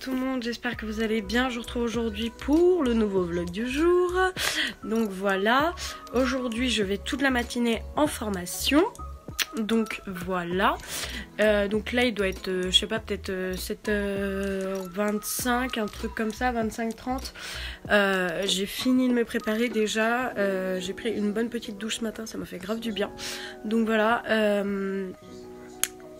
tout le monde, j'espère que vous allez bien. Je vous retrouve aujourd'hui pour le nouveau vlog du jour. Donc voilà, aujourd'hui je vais toute la matinée en formation. Donc voilà, donc là il doit être, je sais pas, peut-être 7h25, un truc comme ça, 25-30. J'ai fini de me préparer déjà, j'ai pris une bonne petite douche ce matin, ça m'a fait grave du bien. Donc voilà,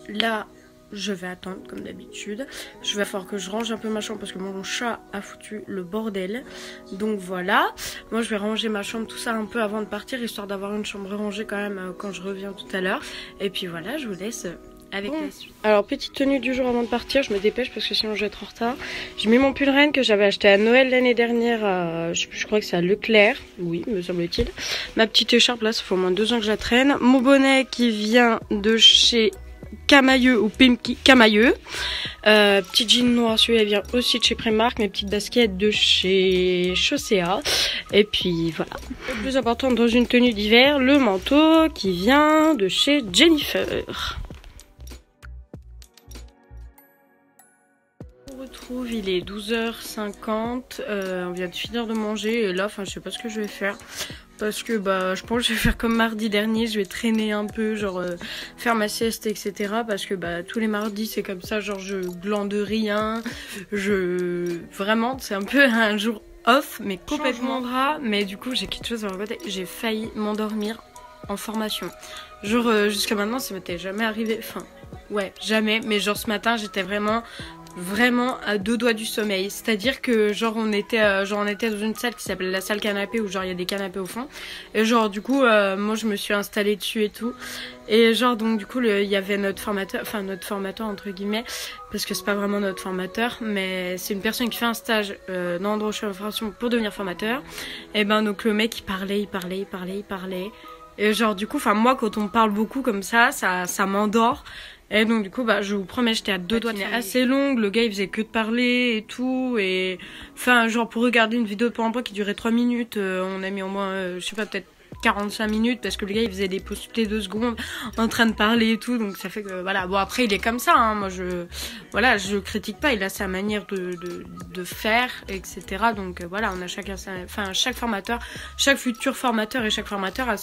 là je vais attendre comme d'habitude. Je vais falloir que je range un peu ma chambre parce que mon chat a foutu le bordel. Donc voilà, moi je vais ranger ma chambre tout ça un peu avant de partir, histoire d'avoir une chambre rangée quand même quand je reviens tout à l'heure. Et puis voilà, je vous laisse avec la suite. Alors petite tenue du jour avant de partir, je me dépêche parce que sinon je vais être en retard. J'ai mis mon pull reine que j'avais acheté à Noël l'année dernière à, je crois que c'est à Leclerc, oui me semble-t-il. Ma petite écharpe là, ça fait au moins 2 ans que je la traîne. Mon bonnet qui vient de chez Camailleux ou Pimki Camailleux. Petit jean noir, celui-là vient aussi de chez Primark. Mes petites baskets de chez Chaussea. Et puis voilà. Le plus important dans une tenue d'hiver, le manteau qui vient de chez Jennifer. On retrouve, il est 12h50. On vient de finir de manger et là, enfin, je sais pas ce que je vais faire. Parce que bah je pense que je vais faire comme mardi dernier, je vais traîner un peu, genre faire ma sieste, etc. Parce que bah tous les mardis c'est comme ça, genre je glande rien, vraiment c'est un peu un jour off, mais complètement gras. Mais du coup j'ai quelque chose dans la tête, j'ai failli m'endormir en formation. Genre jusqu'à maintenant ça m'était jamais arrivé, enfin ouais jamais, mais genre ce matin j'étais vraiment à 2 doigts du sommeil, c'est à dire que genre on était dans une salle qui s'appelle la salle canapé où genre il y a des canapés au fond et genre du coup moi je me suis installée dessus et tout et genre donc du coup il y avait notre formateur entre guillemets parce que c'est pas vraiment notre formateur mais c'est une personne qui fait un stage dans l'endroit où je suis en formation pour devenir formateur et ben donc le mec il parlait et genre du coup enfin moi quand on parle beaucoup comme ça m'endort. Et donc du coup bah je vous promets j'étais à 2 doigts, assez longue, le gars il faisait que de parler et tout et enfin genre pour regarder une vidéo de PowerPoint qui durait 3 minutes, on a mis au moins je sais pas peut-être 45 minutes parce que le gars il faisait des pauses toutes les 2 secondes en train de parler et tout, donc ça fait que voilà, bon après il est comme ça hein. Moi je critique pas, il a sa manière de faire etc, donc voilà on a chacun chaque futur formateur et chaque formateur a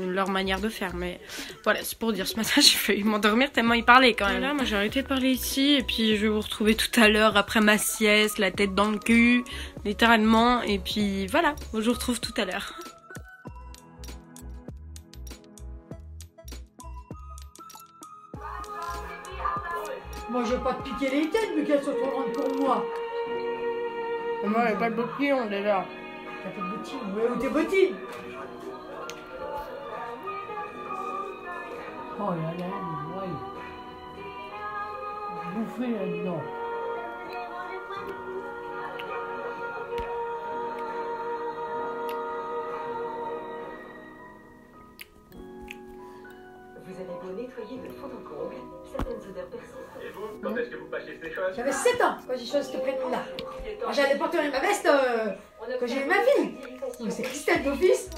leur manière de faire, mais voilà c'est pour dire ce matin j'ai failli m'endormir tellement il parlait quand même. Et là moi j'ai arrêté de parler ici et puis je vais vous retrouver tout à l'heure après ma sieste, la tête dans le cul littéralement, et puis voilà, je vous retrouve tout à l'heure. Moi je vais pas te piquer les têtes vu qu'elles sont trop grandes pour moi. Et moi j'ai pas de bottines déjà. T'as pas de bottines? Ouais, où tes bottines? Oh là là, ouais. Bouffé là-dedans. Vous avez beau nettoyer de fond en comble, certaines odeurs persistent. Et vous, quand est-ce que vous passez ces choses? J'avais 7 ans quand j'ai choisi ce prénom-là. J'allais porter ma veste quand j'ai eu ma fille. Donc c'est Christelle d'office.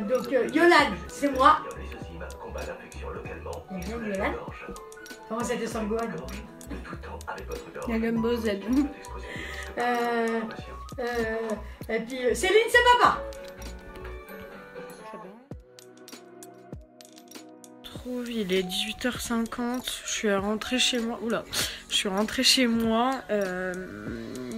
Donc Yolande, c'est moi. Yolande. Comment ça te sent, Gohan? La Gumbo Z. Et puis Céline, c'est papa. Il est 18h50, je suis rentrée chez moi. Oula, je suis rentrée chez moi.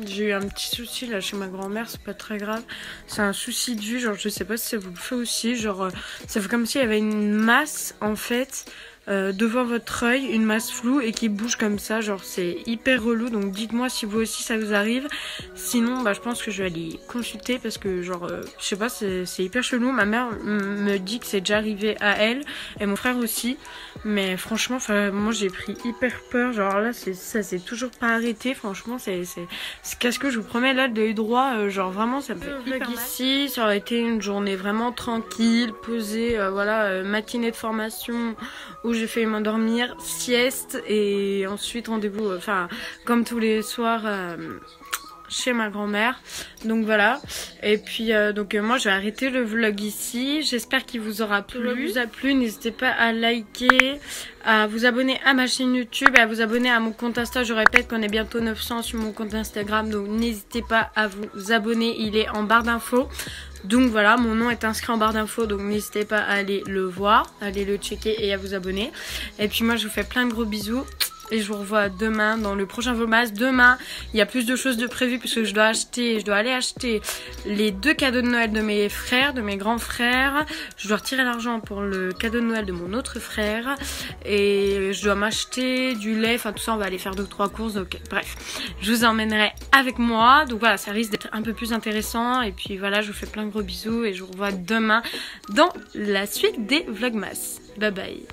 J'ai eu un petit souci là chez ma grand-mère, c'est pas très grave. C'est un souci de vue, genre je sais pas si ça vous le fait aussi. Genre ça fait comme s'il y avait une masse en fait devant votre œil, une masse floue et qui bouge comme ça. Genre c'est hyper relou, donc dites-moi si vous aussi ça vous arrive. Sinon bah je pense que je vais aller consulter parce que genre je sais pas, c'est hyper chelou. Ma mère me dit que c'est déjà arrivé à elle et mon frère aussi, mais franchement moi j'ai pris hyper peur. Genre là ça s'est toujours pas arrêté, franchement c'est casse-que, je vous promets là de l'œil droit, genre vraiment ça me fait hyper mal. Ici ça aurait été une journée vraiment tranquille, posée, voilà, matinée de formation où j'ai failli m'endormir, sieste et ensuite rendez-vous, enfin comme tous les soirs chez ma grand-mère. Donc voilà. Et puis moi je vais arrêter le vlog ici. J'espère qu'il vous aura plu. Si vous a plu, n'hésitez pas à liker, à vous abonner à ma chaîne YouTube et à vous abonner à mon compte Insta. Je répète qu'on est bientôt 900 sur mon compte Instagram. Donc n'hésitez pas à vous abonner. Il est en barre d'infos. Donc voilà, mon nom est inscrit en barre d'infos, donc n'hésitez pas à aller le voir, à aller le checker et à vous abonner. Et puis moi je vous fais plein de gros bisous et je vous revois demain dans le prochain Vlogmas. Demain, il y a plus de choses de prévues puisque je dois aller acheter les 2 cadeaux de Noël de mes frères, de mes grands frères. Je dois retirer l'argent pour le cadeau de Noël de mon autre frère et je dois m'acheter du lait, enfin tout ça on va aller faire 2 ou 3 courses. Donc bref, je vous emmènerai avec moi. Donc voilà, ça risque d'être un peu plus intéressant et puis voilà, je vous fais plein de gros bisous et je vous revois demain dans la suite des Vlogmas. Bye bye.